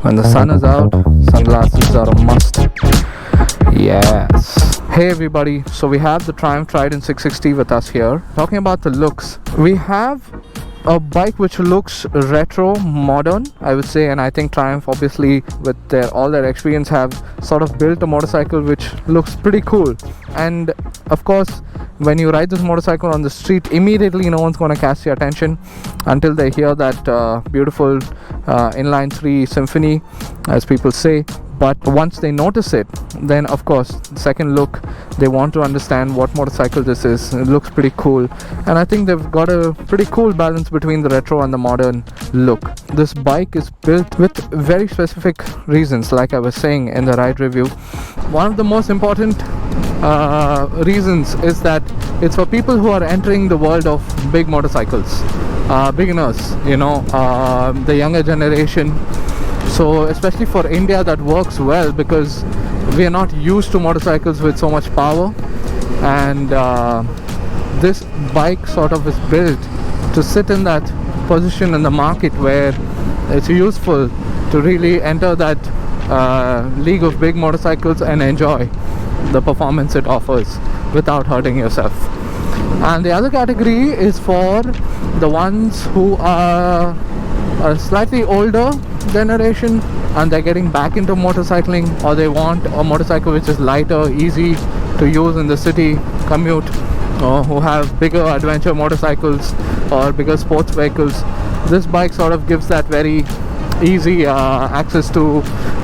When the sun is out, sunglasses are a must. Yes. Hey everybody, so we have the Triumph Trident 660 with us here. Talking about the looks, we have a bike which looks retro, modern, I would say, and I think Triumph, obviously with all their experience, have sort of built a motorcycle which looks pretty cool. And of course, when you ride this motorcycle on the street, immediately no one's going to catch your attention until they hear that beautiful inline 3 symphony, as people say. But once they notice it, then of course, second look, they want to understand what motorcycle this is. It looks pretty cool, and I think they've got a pretty cool balance between the retro and the modern look. This bike is built with very specific reasons, like I was saying in the ride review. One of the most important reasons is that it's for people who are entering the world of big motorcycles, beginners, the younger generation. So especially for India, that works well because we are not used to motorcycles with so much power, and this bike sort of is built to sit in that position in the market where it's useful to really enter that league of big motorcycles and enjoy the performance it offers without hurting yourself. And the other category is for the ones who are a slightly older generation and they're getting back into motorcycling, or they want a motorcycle which is lighter, easy to use in the city commute, or who have bigger adventure motorcycles or bigger sports vehicles. This bike sort of gives that very easy access to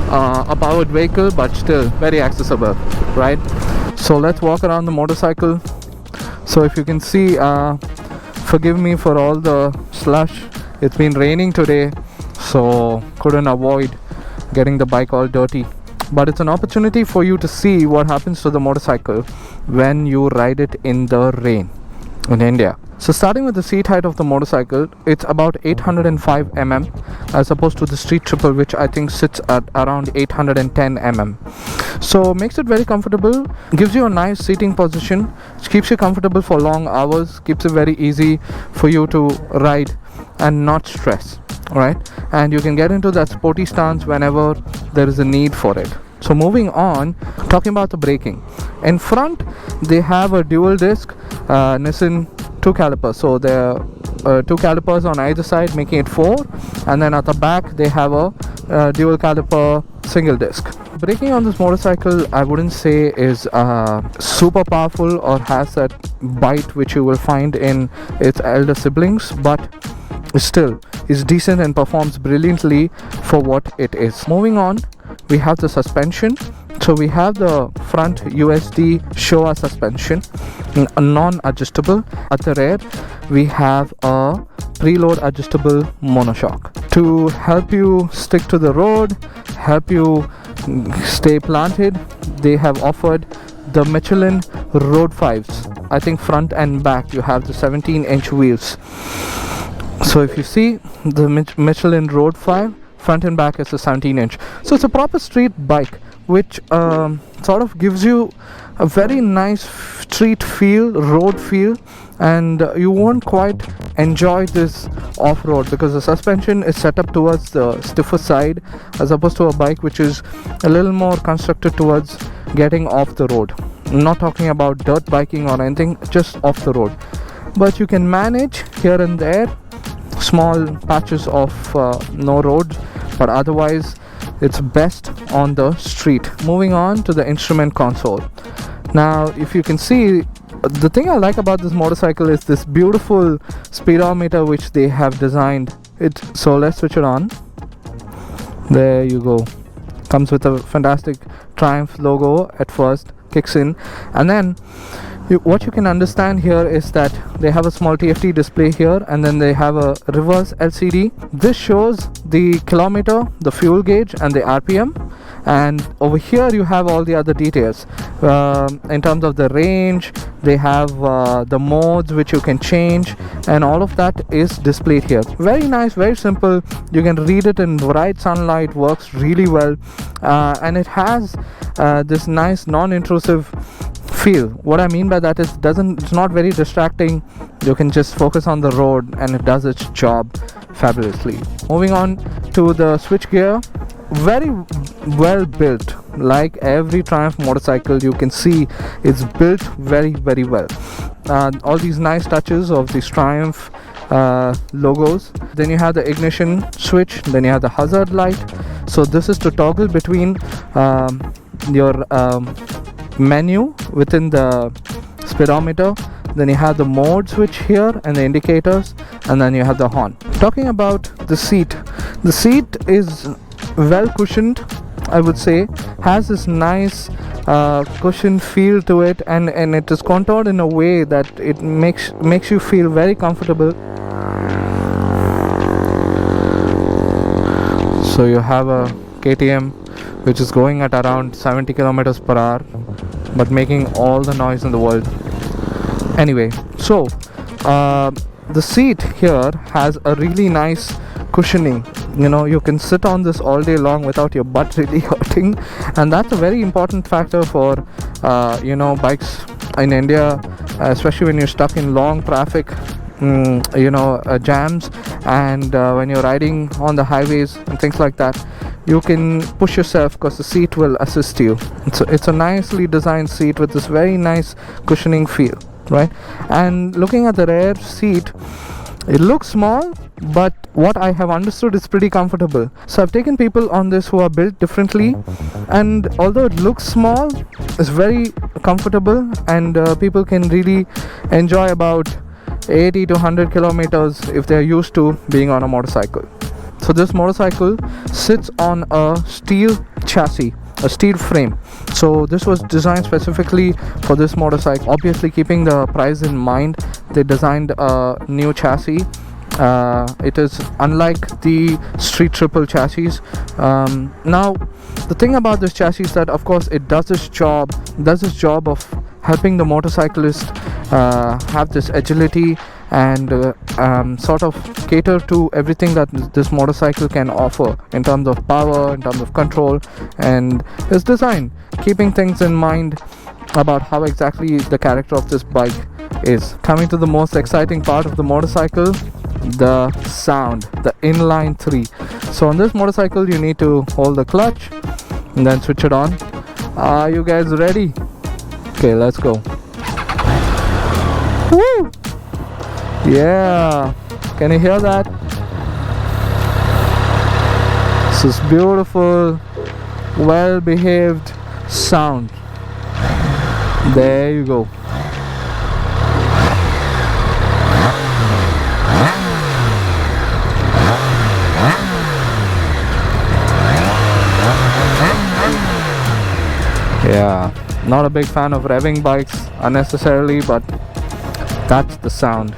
a powered vehicle, but still very accessible, right? So let's walk around the motorcycle. So if you can see, forgive me for all the slush, it's been raining today, so couldn't avoid getting the bike all dirty. But it's an opportunity for you to see what happens to the motorcycle when you ride it in the rain in India. So starting with the seat height of the motorcycle, it's about 805 mm as opposed to the street triple, which I think sits at around 810 mm. So makes it very comfortable, gives you a nice seating position, which keeps you comfortable for long hours, keeps it very easy for you to ride and not stress, right? And you can get into that sporty stance whenever there is a need for it. So moving on, talking about the braking. In front, they have a dual disc Nissan 2 calipers. So there are 2 calipers on either side, making it 4. And then at the back, they have a dual caliper single disc. Braking on this motorcycle, I wouldn't say is super powerful or has that bite which you will find in its elder siblings, but still is decent and performs brilliantly for what it is. Moving on, we have the suspension. So we have the front USD Showa suspension, non-adjustable. At the rear, we have a preload adjustable monoshock to help you stick to the road, help you stay planted. They have offered the Michelin Road 5s. I think front and back you have the 17-inch wheels. So if you see the Michelin Road 5, front and back is a 17-inch. So it's a proper street bike which sort of gives you a very nice street feel, road feel, and you won't quite enjoy this off-road because the suspension is set up towards the stiffer side as opposed to a bike which is a little more constructed towards getting off the road. I'm not talking about dirt biking or anything, just off the road. But you can manage here and there small patches of no roads, but otherwise it's best on the street. Moving on to the instrument console. Now if you can see, the thing I like about this motorcycle is this beautiful speedometer which they have designed it. So let's switch it on. There you go. Comes with a fantastic Triumph logo at first, kicks in, and then what you can understand here is that they have a small TFT display here, and then they have a reverse LCD. This shows the kilometer, the fuel gauge, and the RPM. And over here you have all the other details in terms of the range. They have the modes which you can change, and all of that is displayed here. Very nice, very simple. You can read it in bright sunlight, works really well, and it has this nice non-intrusive feel. What I mean by that is it's not very distracting. You can just focus on the road and it does its job fabulously. Moving on to the switch gear, very well built. Like every Triumph motorcycle, you can see it's built very well. All these nice touches of these Triumph logos. Then you have the ignition switch, then you have the hazard light. So this is to toggle between your menu within the speedometer. Then you have the mode switch here and the indicators, and then you have the horn. Talking about the seat is well cushioned, I would say. Has this nice cushion feel to it, and it is contoured in a way that it makes you feel very comfortable. So you have a KTM which is going at around 70 kilometers per hour, but making all the noise in the world. Anyway, so the seat here has a really nice cushioning. You know, you can sit on this all day long without your butt really hurting, and that's a very important factor for bikes in India, especially when you're stuck in long traffic jams, and when you're riding on the highways and things like that. You can push yourself because the seat will assist you. It's a nicely designed seat with this very nice cushioning feel, right? And looking at the rear seat, it looks small, but what I have understood is pretty comfortable. So I've taken people on this who are built differently, and although it looks small, it's very comfortable, and people can really enjoy about 80 to 100 kilometers if they're used to being on a motorcycle. So this motorcycle sits on a steel chassis, a steel frame. So this was designed specifically for this motorcycle. Obviously keeping the price in mind, they designed a new chassis. It is unlike the Street Triple chassis. Now the thing about this chassis is that of course it does its job of helping the motorcyclist have this agility and sort of cater to everything that this motorcycle can offer in terms of power, in terms of control, and it's designed keeping things in mind about how exactly the character of this bike is. Coming to the most exciting part of the motorcycle, the sound, the inline 3. So on this motorcycle you need to hold the clutch and then switch it on. Are you guys ready? Okay, let's go. Woo! Yeah, can you hear that? This is beautiful, well behaved sound. There you go. Yeah, not a big fan of revving bikes unnecessarily, but that's the sound.